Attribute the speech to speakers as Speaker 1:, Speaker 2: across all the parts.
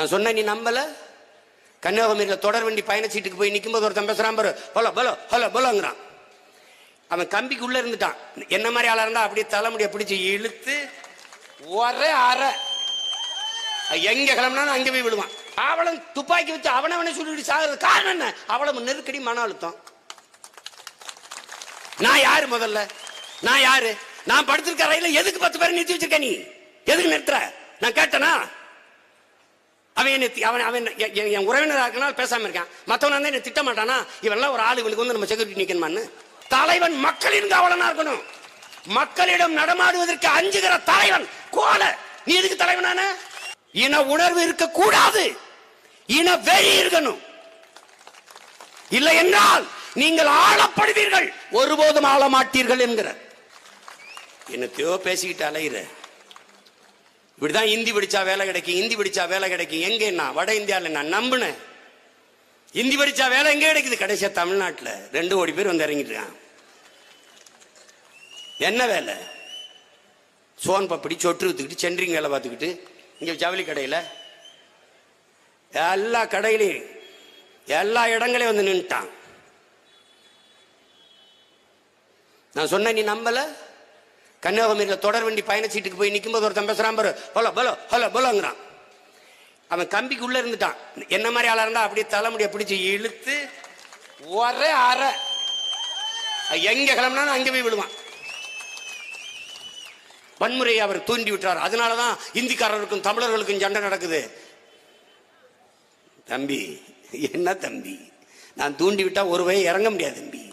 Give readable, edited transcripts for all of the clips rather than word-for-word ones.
Speaker 1: நான் சொன்ன நீ நம்பல. கன்னியாகுமரியில் தொடர் வண்டி பயணச்சீட்டுக்கு போய் நிற்கும்போது ஒருத்தன் பேசுறான் பாரு, பலோ பலோ ஹலோ பலோங்கிறான். அவன் கம்பிக்குள்ள இருந்துட்டான். என்ன மாதிரி ஆளா இருந்தா அப்படியே தலைமுடிய பிடிச்சி இழுத்து ஒரே அரை எங்க கிளம்புனா அங்கே போய் விடுவான். அவளை துப்பாக்கி வச்சு அவனவனே சொல்லிட்டு சாகுறது காரணம் என்ன? அவ்வளவு நெருக்கடி, மன அழுத்தம். நான் யாரு முதல்ல? நான் யாரு? நான் படுத்திருக்க ரயில எதுக்கு 10 பேரை நிறுத்தி வச்சிருக்க? நீ எதுக்கு நிறுத்துற? நான் கேட்டனா? அவன் என் உறவினராக இருக்கனால பேசாம இருக்கான். மற்றவன் வந்து என்ன திட்ட மாட்டானா? இவெல்லாம் ஒரு ஆளு, இவளுக்கு வந்து நம்ம செக்யூரிட்டி நிக்கணுமான்னு. தலைவன் மக்களின் காவலனா இருக்கணும். மக்களிடம் நடமாடுவதற்கு அஞ்சுகிற தலைவன் கோல. நீ எதுக்கு தலைவனான? இன உணர்வு இருக்க கூடாது, இன வெறி இருக்கணும். இல்லை என்றால் நீங்கள் ஆளப்படுவீர்கள், ஒருபோதும் ஆள மாட்டீர்கள் என்கிற என்னத்தையோ பேசிக்கிட்டு அலையிற. இப்படிதான் இந்தி படிச்சா வேலை கிடைக்கும், இந்தி படிச்சா வேலை கிடைக்கும். எங்க என்ன வட இந்தியாவில் நான் நம்பினேன். இந்தி படிச்சா வேலை எங்க கிடைக்குது? கடைசியா தமிழ்நாட்டில் 2 கோடி பேர் வந்து இறங்கிட்டு இருக்கான். என்ன வேலை? சோன் பப்படி சொட்டு வித்துக்கிட்டு சென்ட்ரிங் வேலை பார்த்துக்கிட்டு இங்க ஜவுளி கடையில் எல்லா கடையிலையும் எல்லா இடங்களையும் வந்து நின்றுட்டான். நான் சொன்ன நீ நம்பல. கன்னியாகுமரியில் தொடர் வண்டி பயணச்சீட்டுக்கு போய் நிற்கும்போது ஒருத்தன் பேசுறான் பாரு, பலோ பலோ ஹலோ பலோங்கிறான். அவன் கம்பிக்குள்ள இருந்துட்டான். என்ன மாதிரி ஆளா இருந்தா அப்படியே தலைமுடிய பிடிச்சி இழுத்து ஒரே அரை எங்க கிளம்புனா அங்கே போய் விடுவான். வன்முறையை அவர் தூண்டி விட்டார். அதனாலதான் இந்திக்காரருக்கும் தமிழர்களுக்கும் சண்டை நடக்குது. தம்பி, என்ன தம்பி, நான் தூண்டி விட்டா ஒரு வகை இறங்க முடியாது தம்பி,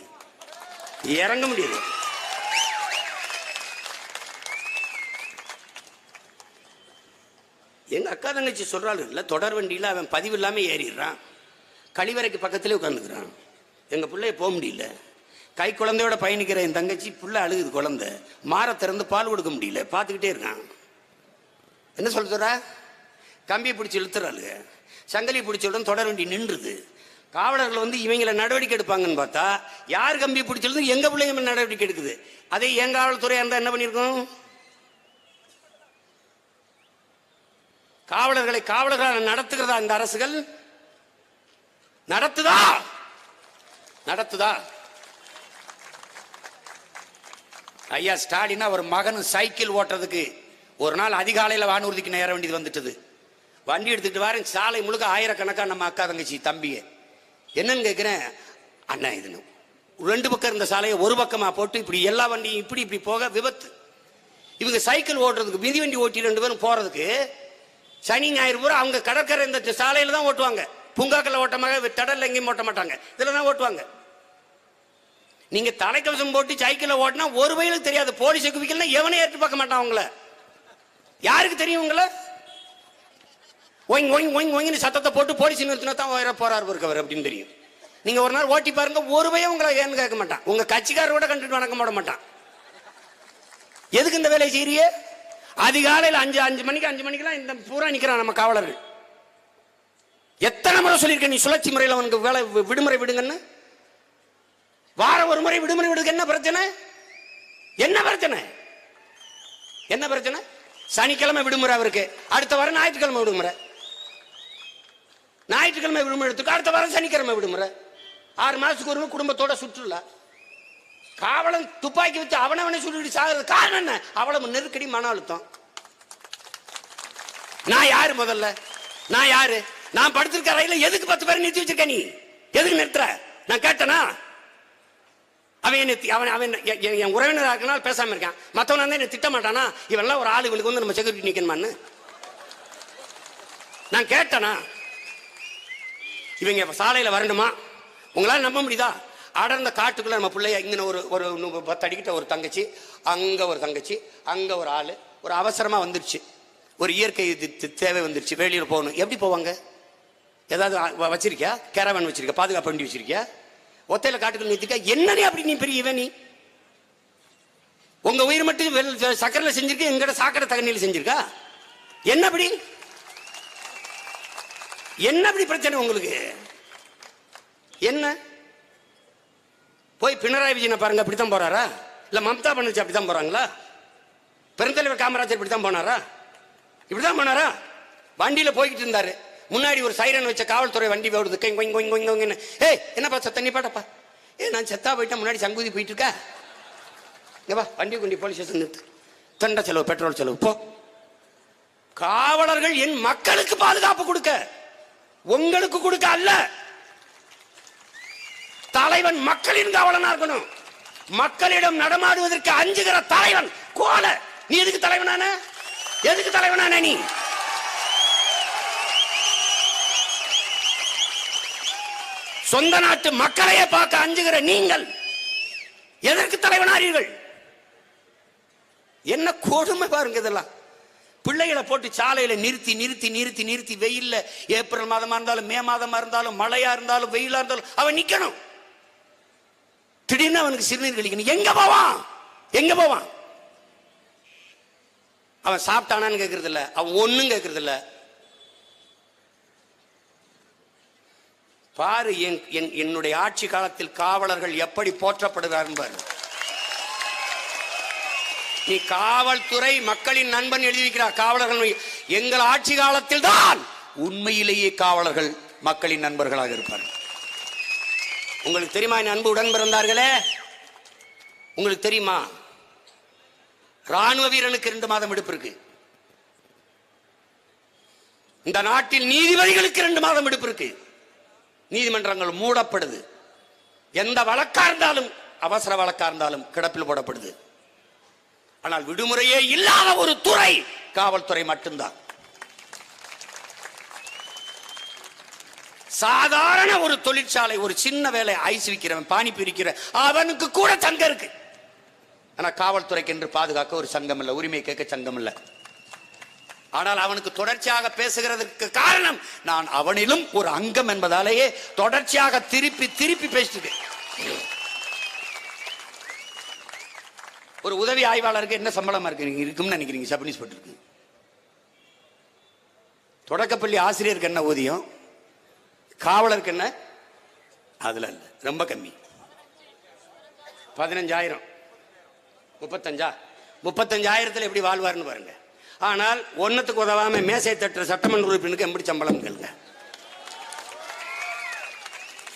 Speaker 1: இறங்க முடியாது. எங்க அக்கா தங்கச்சி சொல்றாள் இல்ல, தொடர் வண்டியில அவன் பதிவு இல்லாம ஏறிடுறான், கழிவறைக்கு பக்கத்திலே உட்காந்துக்கிறான். எங்க பிள்ளைய போக முடியல. கை குழந்தையோட பயணிக்கிற என் தங்கச்சி புள்ள அழுகுது, குழந்தை மாற திறந்து பால் கொடுக்க முடியல, பார்த்துக்கிட்டே இருக்கான். என்ன சொல்ற? கம்பியை பிடிச்சி இழுத்துறாளுங்க, சங்கலியை பிடிச்சவுடன் தொடர் வண்டி நின்றுது. காவலர்கள் வந்து இவங்களை நடவடிக்கை எடுப்பாங்கன்னு பார்த்தா யார் கம்பியை பிடிச்சிருந்து எங்க பிள்ளைங்க நடவடிக்கை எடுக்குது. அதே எங்க காவல்துறையா இருந்தா என்ன பண்ணிருக்கோம்? காவலர்களை காவலர்களாக நடத்துகிறதா இந்த அரசுகள்? நடத்துதா? நடத்துதா? ஐயா ஸ்டாலினா ஒரு மகனும் சைக்கிள் ஓட்டுறதுக்கு ஒரு நாள் அதிகாலையில் வானூர்திக்கு நேர வேண்டியது வந்துட்டது. வண்டி எடுத்துட்டு வரேன், சாலை முழுக்க ஆயிரக்கணக்கான நம்ம அக்கா தங்கச்சி தம்பிய. என்னன்னு கேட்கிறேன், அண்ணா இது 2 பக்கம் இருந்த சாலையை ஒரு பக்கமா போட்டு இப்படி எல்லா வண்டியும் இப்படி இப்படி போக விபத்து. இவங்க சைக்கிள் ஓட்டுறதுக்கு மிதி வண்டி ஓட்டி 2 பேரும் போறதுக்கு சனி ஞாயிறு பூரா அவங்க கடற்கரை இந்த சாலையில தான் ஓட்டுவாங்க. பூங்காக்கள் ஓட்டமாக தடல் எங்கேயும் ஓட்ட மாட்டாங்க, இதுல தான் ஓட்டுவாங்க. நீங்க தலைக்கவசம் போட்டு சைக்கிள் ஓட்டினா ஒரு வயலுக்கு தெரியாது. போலீஸ் குவிக்கலன்னா எவனே ஏற்று பார்க்க மாட்டான். அவங்கள யாருக்கு தெரியும்? உங்களை ஒயிங் ஒயிங் ஒயிங் ஒயின்னு சத்தத்தை போட்டு போலீஸ் நிறுத்தினா தான் போறாரு இருக்கவர் அப்படின்னு தெரியும். நீங்க ஒரு நாள் ஓட்டி பாருங்க, ஒரு பையன் உங்களை ஏன்னு கேட்க மாட்டான். உங்க கட்சிக்காரோட கண்டுட்டு வணக்கம் போட மாட்டான். எதுக்கு இந்த வேலையை செய்யறிய? அதிகாலையில் 5 மணிக்கெல்லாம் இந்த பூரா நிக்கிறான் நம்ம காவலர்கள். எத்தனை முறை சொல்லியிருக்க நீ சுழற்சி முறையில் அவனுக்கு வேலை விடுமுறை விடுங்கன்னு? வாரம் ஒரு முறை விடுமுறை விடுங்க. என்ன பிரச்சனை? என்ன பிரச்சனை? என்ன பிரச்சனை? சனிக்கிழமை விடுமுறை அவருக்கு, அடுத்த வாரம் ஞாயிற்றுக்கிழமை விடுமுறை. ஞாயிற்றுக்கிழமை விடுமுறை எடுத்துக்க, அடுத்த வாரம் சனிக்கிழமை விடுமுறை. 6 மாசத்துக்கு ஒரு குடும்பத்தோட சுற்றுலா. காவலன் துப்பாக்கி வச்சு அவனவனே சொல்லிட்டு சாகுறது காரணம் என்ன? அவ்வளவு நெருக்கடி, மன அழுத்தம். நான் யாரு முதல்ல? நான் யாரு? நான் படுத்திருக்க ரயில எதுக்கு 10 பேரை நிறுத்தி வச்சிருக்க? நீ எதுக்கு நிறுத்துற? நான் கேட்டனா? அவன் என் உறவினராக இருக்கனால பேசாம இருக்கான். மற்றவன் வந்து என்ன திட்ட மாட்டானா? இவெல்லாம் ஒரு ஆளு, இவளுக்கு வந்து நம்ம செக்யூரிட்டி நிக்கணுமான்னு நான் கேட்டனா? இவங்க சாலையில வரணுமா? உங்களால நம்ப முடியுதா? அடர்ந்த காட்டுக்குள்ள நம்ம பிள்ளைய இங்க ஒரு 10 அடிக்கிட்ட ஒரு தங்கச்சி, அங்க ஒரு தங்கச்சி, அங்க ஒரு ஆளு, ஒரு அவசரமா வந்துருச்சு, ஒரு இயற்கை தேவை வந்துருச்சு, வெளியில போகணும். எப்படி போவாங்க? ஏதாவது வச்சிருக்கியா? கேரவன் வச்சிருக்கியா? பாதுகாப்பு வண்டி வச்சிருக்கியா? ஒத்தையில காட்டுக்குள்ள நிறுத்திக்கா? என்னனே அப்படி நீ பெரிய இவன்? நீ உங்க உயிர் மட்டும் சக்கரையில செஞ்சிருக்க, எங்கட சாக்கடை தகனியில் செஞ்சிருக்கா? என்ன அப்படி? என்ன அப்படி பிரச்சனை உங்களுக்கு? என்ன போய் பினராயி விஜயனை பாருங்க, அப்படித்தான் போறாரா? இல்ல மம்தா பானர்ஜி அப்படித்தான் போறாங்களா? பெருந்தலைவர் காமராஜர் இப்படித்தான் போனாரா? இப்படித்தான் போனாரா? வண்டியில போய்கிட்டு இருந்தாரு, முன்னாடி ஒரு சைரன் வச்ச காவல்துறை வண்டி ஓடுது. ஏய் என்னப்பா சத்தம் நீ பாட்டப்பா. நான் செத்தா போயிட்டேன், முன்னாடி சங்குதி போயிட்டு இருக்கா. இங்கப்பா வண்டி கொண்டி போலீஸ் ஸ்டேஷன் நிறுத்து. தண்ட செலவு, பெட்ரோல் செலவு போ. காவலர்கள் என் மக்களுக்கு பாதுகாப்பு கொடுக்க, உங்களுக்கு கொடுக்க அல்ல. தலைவன் மக்களின் காவலனா இருக்கணும். மக்களிடம் நடமாடுவதற்கு அஞ்சுகிற தலைவன் கோல. நீ எதுக்கு தலைவனான? எதுக்கு தலைவனான நீ? சொந்த நாட்டு மக்களையே பார்க்க அஞ்சுகிற நீங்கள் எதற்கு தலைவனாரீர்கள்? என்ன கொடுமை பாருங்க இதெல்லாம். பிள்ளைகளை போட்டு சாலையில நிறுத்தி நிறுத்தி நிறுத்தி நிறுத்தி வெயில்ல, ஏப்ரல் மாதமா இருந்தாலும் மே மாதமா இருந்தாலும் மழையா இருந்தாலும் வெயிலா இருந்தாலும் அவன் நிக்கணும். திடீர்னு அவனுக்கு சிறுநீர் கழிக்கணும். எங்க போவான்? எங்க போவான்? அவன் சாப்பிட்டானான்னு கேட்கறது இல்ல, அவன் ஒண்ணும் கேட்கறது இல்ல. பாரு என்னுடைய ஆட்சி காலத்தில் காவலர்கள் எப்படி போற்றப்படுகிறார்கள் பாரு. நீ காவல்துறை மக்களின் நண்பன் எழுதி வைக்கிறார். காவலர்கள் எங்கள் ஆட்சி காலத்தில் தான் உண்மையிலேயே காவலர்கள் மக்களின் நண்பர்களாக இருப்பார்கள். உங்களுக்கு தெரியுமா என் அன்பு உடன் பிறந்தார்களே? உங்களுக்கு தெரியுமா ராணுவ வீரனுக்கு 2 மாதம் விடுப்பு இருக்கு. இந்த நாட்டில் நீதிபதிகளுக்கு 2 மாதம் விடுப்பு இருக்கு. நீதிமன்றங்கள் மூடப்படுது. எந்த வழக்கா இருந்தாலும், அவசர வழக்கா இருந்தாலும் கிடப்பில் போடப்படுது. ஆனால் விடுமுறையே இல்லாத ஒரு துறை காவல்துறை மட்டும்தான். சாதாரண ஒரு தொழிற்சாலை, ஒரு சின்ன வேலை, ஐஸ் விக்கிறவன், பானி பிரிக்கிற அவனுக்கு கூட சங்கம் இருக்கு. ஆனா காவல்துறைக்கு என்று பாதுகாக்க ஒரு சங்கம் இல்ல, உரிமை கேட்க சங்கம் இல்ல. ஆனால் அவனுக்கு தொடர்ச்சியாக பேசுகிறதுக்கு காரணம் நான் அவனிலும் ஒரு அங்கம் என்பதாலேயே தொடர்ச்சியாக திருப்பி திருப்பி பேசிட்டு. ஒரு உதவி ஆய்வாளருக்கு என்ன சம்பளமா இருக்குன்னு நினைக்கிறீங்க? சப் இன்ஸ்பெக்டருக்கு. தொடக்கப்பள்ளி ஆசிரியருக்கு என்ன ஊதியம்? காவலருக்கு என்ன? அதுல இல்ல, ரொம்ப கம்மி. 15,000, 35,000 எப்படி வாழ்வார்னு பாருங்க. ஆனால் ஒன்னத்துக்கு உதவாம மேசை தட்டுற சட்டமன்ற உறுப்பினருக்கு எப்படி சம்பளம் கேளுங்க.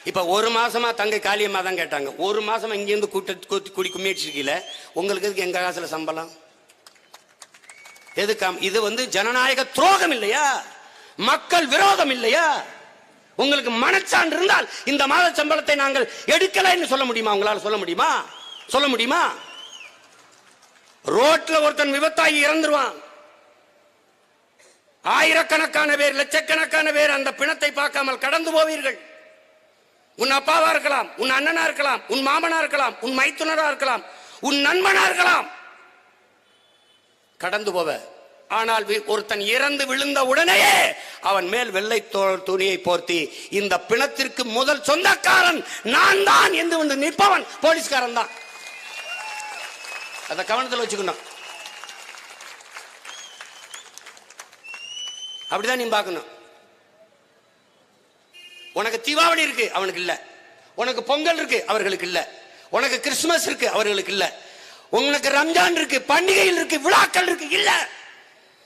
Speaker 1: இப்ப 1 மாசமா தங்கை காளியம்மா தான் கேட்டாங்க. 1 மாசமா இங்கிருந்து குடி கும்மியடிச்சிருக்கீல, உங்களுக்கு எதுக்கு எங்க காசுல சம்பளம்? எதுக்கு? இது ஜனநாயக துரோகம் இல்லையா? மக்கள் விரோதம் இல்லையா? உங்களுக்கு மனச்சான்று இருந்தால் இந்த மாத சம்பளத்தை நாங்கள் எடுக்கலைன்னு சொல்ல முடியுமா? உங்களால் சொல்ல முடியுமா? சொல்ல முடியுமா? ரோட்ல ஒருத்தன் விபத்தாகி இறந்துருவான். ஆயிரக்கணக்கான பேர், லட்சக்கணக்கான பேர் அந்த பிணத்தை பார்க்காமல் கடந்து போவீர்கள். உன் அப்பாவா இருக்கலாம், உன் அண்ணனா இருக்கலாம், உன் மாமனா இருக்கலாம், உன் மைத்துனரா இருக்கலாம், உன் நண்பனா இருக்கலாம், கடந்து போவ. ஆனால் ஒருத்தன் இறந்து விழுந்த உடனேயே அவன் மேல் வெள்ளை துணியை போர்த்தி இந்த பிணத்திற்கு முதல் சொந்தக்காரன் நான் தான் என்று வந்து நிற்பவன் போலீஸ்காரன் தான். அத கவனத்தில் வச்சுக்கணும். அப்படிதான் நீ பார்க்கணும். உனக்கு தீபாவளி இருக்கு, அவனுக்கு இல்ல. உனக்கு பொங்கல் இருக்கு, அவர்களுக்கு இல்ல. உனக்கு கிறிஸ்துமஸ் இருக்கு, அவர்களுக்கு இல்ல. உனக்கு ரம்ஜான் இருக்கு, பண்டிகைகள் இருக்கு, விழாக்கள் இருக்கு, இல்ல.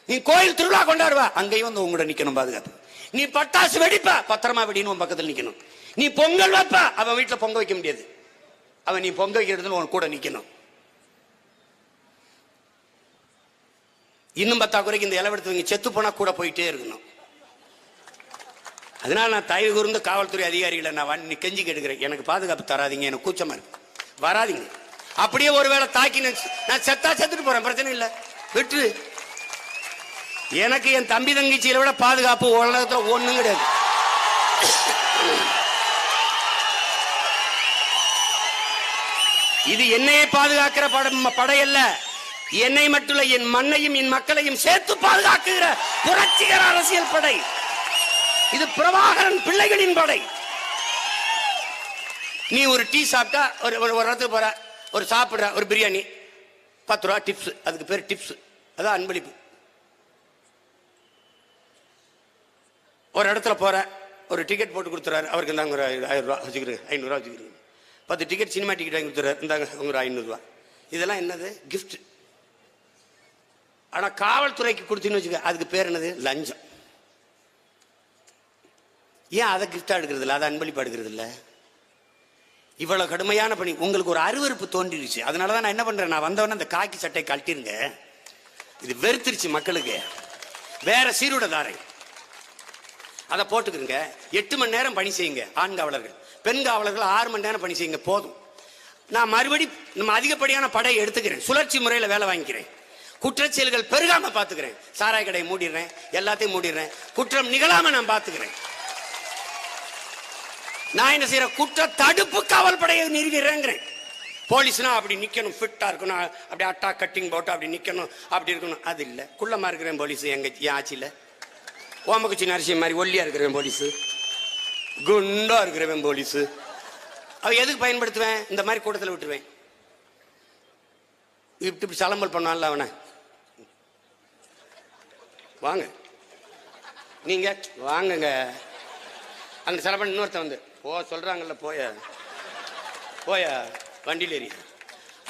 Speaker 1: நீ கோயில் திருவிழா கொண்டாடுவ, அங்கேயும் வந்து உங்களோட நிக்கணும் பாதுகாப்பு. நீ பட்டாசு வெடிப்ப, பத்திரமா வெடின்னு உன் பக்கத்தில் நிக்கணும். நீ பொங்கல் வைப்ப, அவன் வீட்டுல பொங்க வைக்க முடியாது. அவன் நீ பொங்க வைக்கிறதுன்னு உன் கூட நிக்கணும். இன்னும் பத்தாக்குறைக்கு இந்த இளவெடுத்து செத்து போனா கூட போயிட்டே இருக்கணும். அதனால நான் தயவு கூர்ந்து காவல்துறை அதிகாரிகளை நான் கெஞ்சி கேட்டுக்கிறேன், எனக்கு பாதுகாப்பு தராதிங்க, எனக்கு கூச்சமா இருக்கு, வராதிங்க. அப்படியே ஒருவேளை தாக்கி நான் செத்தா செத்துட்டு போறேன், பிரச்சனை இல்லை, விட்டு. எனக்கு என் தம்பி தங்கச்சியில விட பாதுகாப்பு உலகத்தில் ஒண்ணும் கிடையாது. இது என்னையே பாதுகாக்கிற படையல்ல, என்னை மட்டும் என் மண்ணையும் என் மக்களையும் சேர்த்து பாதுகாக்குகிற புரட்சிகர அரசியல் படை. இது பிரபாகரன் பிள்ளைகளின் படை. நீ ஒரு டீ சாப்பிட்டா, ஒரு இடத்துக்கு போற, ஒரு சாப்பிடுற, ஒரு பிரியாணி 10 ரூபா டிப்ஸ், அதுக்கு பேர் டிப்ஸ், அதான் அன்பளிப்பு. ஒரு இடத்துல போற, ஒரு டிக்கெட் போட்டு கொடுத்துறாரு, அவருக்கு இருந்தாங்க ஒரு 1000 ரூபா வச்சுக்கிறேன், 500 ரூபா வச்சுக்கிறேன். 10 டிக்கெட் சினிமா டிக்கெட் வாங்கி கொடுத்துறாரு, இருந்தாங்க ஒரு 500 ரூபா. இதெல்லாம் என்னது? கிஃப்ட். ஆனா காவல்துறைக்கு கொடுத்தீங்கன்னு வச்சுக்க, அதுக்கு பேர் என்னது? லஞ்சம். ஏன் அதை கிஃப்டா எடுக்கிறது இல்லை, அதை அன்பளிப்பா எடுக்கிறது இல்லை? இவ்வளவு கடுமையான பணி உங்களுக்கு ஒரு அருவருப்பு தோன்றிடுச்சு. அதனாலதான் நான் என்ன பண்றேன், நான் வந்தவொடனே அந்த காக்கி சட்டை கழட்டிருங்க, இது வெறுத்துருச்சு மக்களுக்கு, வேற சீருடை தாரேன், அதை போட்டுக்கிறங்க. 8 மணி நேரம் பணி செய்யுங்க ஆண் காவலர்கள், பெண் காவலர்கள் 6 மணி நேரம் பணி செய்யுங்க போதும். நான் மறுபடி நம்ம அதிகப்படியான படையை எடுத்துக்கிறேன், சுழற்சி முறையில் வேலை வாங்கிக்கிறேன், குற்றச்செயல்கள் பெருகாம பாத்துக்கிறேன், சாராய கடையை மூடிடுறேன், எல்லாத்தையும் மூடிடுறேன், குற்றம் நிகழாம நான் பாத்துக்கிறேன். நான் என்ன செய்யற, குற்ற தடுப்பு காவல் படையை நிறுவிடுறேங்கிறேன். போலீஸ்னா அப்படி நிக்கணும், ஃபிட்டா இருக்கணும், அப்படி அட்டா கட்டிங் போட்டு அப்படி நிக்கணும், அப்படி இருக்கணும், அது இல்ல. குள்ளமா இருக்கிறேன் போலீஸ் எங்க என் ஆட்சியில, ஓமக்குச்சி நரசிம்ம மாதிரி ஒல்லியா இருக்கிறவன் போலீஸ், குண்டா இருக்கிறவன் போலீஸ். அவ எதுக்கு பயன்படுத்துவேன், இந்த மாதிரி கூட்டத்தில் விட்டுருவேன். இப்படி சலம்பல் பண்ணான்ல அவனை, வாங்க நீங்க வாங்குங்க, அந்த சலம்பல் இன்னொருத்த வந்து போ சொல்றாங்கல்ல, போய போய வண்டியில் ஏறி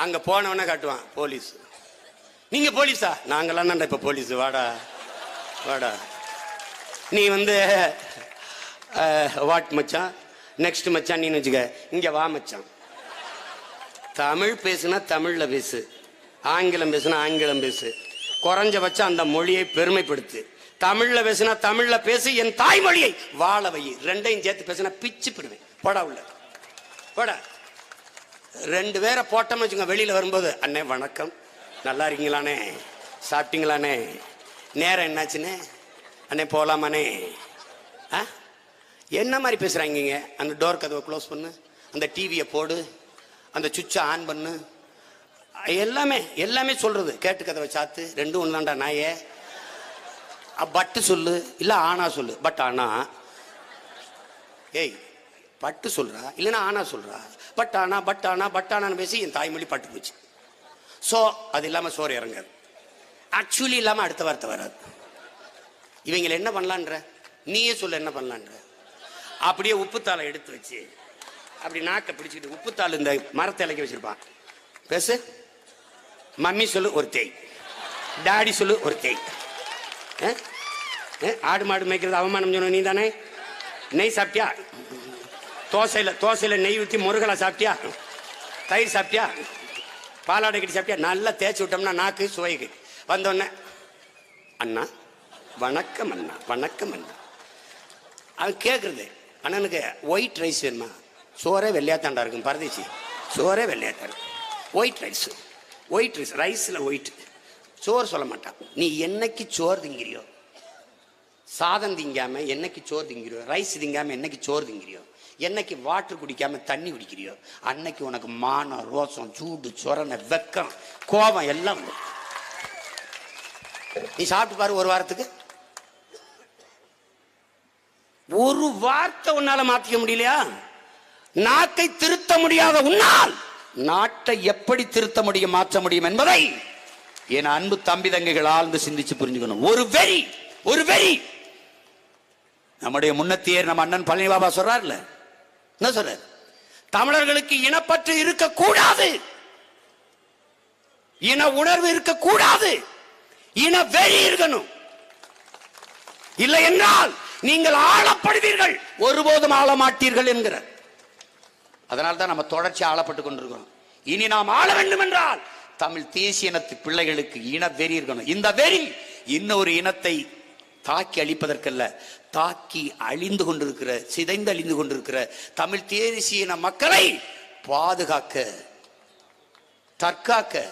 Speaker 1: அங்க போனவன காட்டுவான் போலீஸ். நீங்க போலீஸா? நாங்கெல்லாம் தான் இப்ப போலீஸ், வாடா வாடா. நீ வந்து வாட் மச்சான், நெக்ஸ்ட் மச்சான் நீ வச்சுக்க, இங்க வா மச்சான். தமிழ் பேசுனா தமிழ்ல பேசு, ஆங்கிலம் பேசுனா ஆங்கிலம் பேசு, குறைஞ்சபட்சம் அந்த மொழியை பெருமைப்படுத்து. தமிழ்ல பேசுனா தமிழ்ல பேசு, என் தாய்மொழியை வாழ வை. ரெண்டையும் சேர்த்து பேசுனா பிச்சு பிடுவேன், போடா உள்ள போடா. 2 பேரை போட்டோம்னு வச்சுங்க, வெளியில வரும்போது அண்ணே வணக்கம், நல்லா இருக்கீங்களானே, சாப்பிட்டீங்களானே, நேரம் என்னாச்சுன்னு, அண்ணே போலாமானே, என்ன மாதிரி பேசுறாங்க. அந்த டோர் கதவை க்ளோஸ் பண்ணு, அந்த டிவியை போடு, அந்த சுவிட்சை ஆன் பண்ணு, எல்லாமே எல்லாமே சொல்றது. கேட்டு கதவை சாத்து, 2 ஒன்று தான்டா நாயே. பட்டு சொல்லு, இல்ல ஆனா சொல்லு. பட் ஆனா, ஏய் பட்டு சொல்றா, இல்லைன்னா ஆனா சொல்றா. பட் ஆனா பட் ஆனா பட் ஆனான்னு பேசி என் தாய்மொழி பட்டு போச்சு. ஸோ அது இல்லாம சோறு இறங்காது, ஆக்சுவலி இல்லாம அடுத்த வார்த்தை வராது. இவங்களை என்ன பண்ணலான்ற, நீயே சொல்ல என்ன பண்ணலான்ற. அப்படியே உப்புத்தாளை எடுத்து வச்சு அப்படி நாக்கை பிடிச்சிக்கிட்டு, உப்புத்தாள் இந்த மரத்தை இலக்கி வச்சிருப்பான், பேசு. மம்மி சொல்லு ஒரு தேய், டாடி சொல்லு ஒரு தேய். ஆடு மாடு மேய்க்கிறது அவமானம் சொன்ன நீ தானே. நெய் சாப்பிட்டியா? தோசையில் நெய் ஊற்றி முருகலா சாப்பிட்டியா? தயிர் சாப்பிட்டியா? பாலாடை கட்டி சாப்பிட்டியா? நல்லா தேய்ச்சி விட்டோம்னா நாக்கு சுவைக்கு வந்தோடனே அண்ணா வணக்கம், அண்ணா வணக்கம் அண்ணா. அவன் கேட்குறது, அண்ணனுக்கு ஒயிட் ரைஸ் வேணுமா? சோறே வெள்ளையாத்தாண்டா இருக்கும் பரதேசி, சோறே வெள்ளையாத்தா இருக்கும். ஒயிட் ரைஸ், ஒயிட் ரைஸ், ரைஸில் ஒயிட், சோறு சொல்ல மாட்டான். நீ என்னைக்கு சோறு திங்கிறியோ, சாதம் திங்காம என்னைக்கு சோறு திங்கிறியோ, ரைஸ் திங்காம என்னைக்கு சோறு திங்கிறியோ, என்னைக்கு வாட்டர் குடிக்காம தண்ணி குடிக்கிறியோ, அன்னைக்கு உனக்கு மானம், ரோசம், சூடு, சொரணை, வெக்கம், கோபம் எல்லாம் நீ சாப்பிட்டு பாரு. ஒரு வாரத்துக்கு ஒரு வார்த்தை உன்னால மாத்திக்க முடியலையா? நாக்கை திருத்த முடியாத உன்னால் நாட்டை எப்படி திருத்த முடியும், மாற்ற முடியும் என்பதை என் அன்பு தம்பி தங்கைகள் ஆழ்ந்து சிந்திச்சு புரிஞ்சுக்கணும். ஒரு வெறி, ஒரு வெறி. நம்முடைய முன்னத்தியர் நம்ம அண்ணன் பழனி பாபா சொல்றாருல, என்ன சொல்றாரு? தமிழர்களுக்கு இனப்பற்று இருக்கக்கூடாது, இன உணர்வு இருக்கக்கூடாது, இன வெறி இருக்கணும். இல்லை என்றால் நீங்கள் ஆளப்படுவீர்கள், ஒருபோதும் ஆள மாட்டீர்கள் என்கிற. அதனால்தான் நம்ம தொடர்ச்சி ஆளப்பட்டு கொண்டிருக்கிறோம். இனி நாம் ஆள வேண்டும் என்றால் தமிழ் தேசிய இனத்து பிள்ளைகளுக்கு இன வெறி இருக்கணும். இந்த வெறி இன்னொரு இனத்தை தாக்கி அழிப்பதற்கல்ல, தாக்கி அழிந்து கொண்டிருக்கிற, சிதைந்து அழிந்து கொண்டிருக்கிற தமிழ் தேசிய இன மக்களை பாதுகாக்க, தற்காக்க,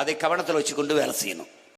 Speaker 1: அதை கவனத்தில் வச்சுக்கொண்டு வேலை செய்யணும்.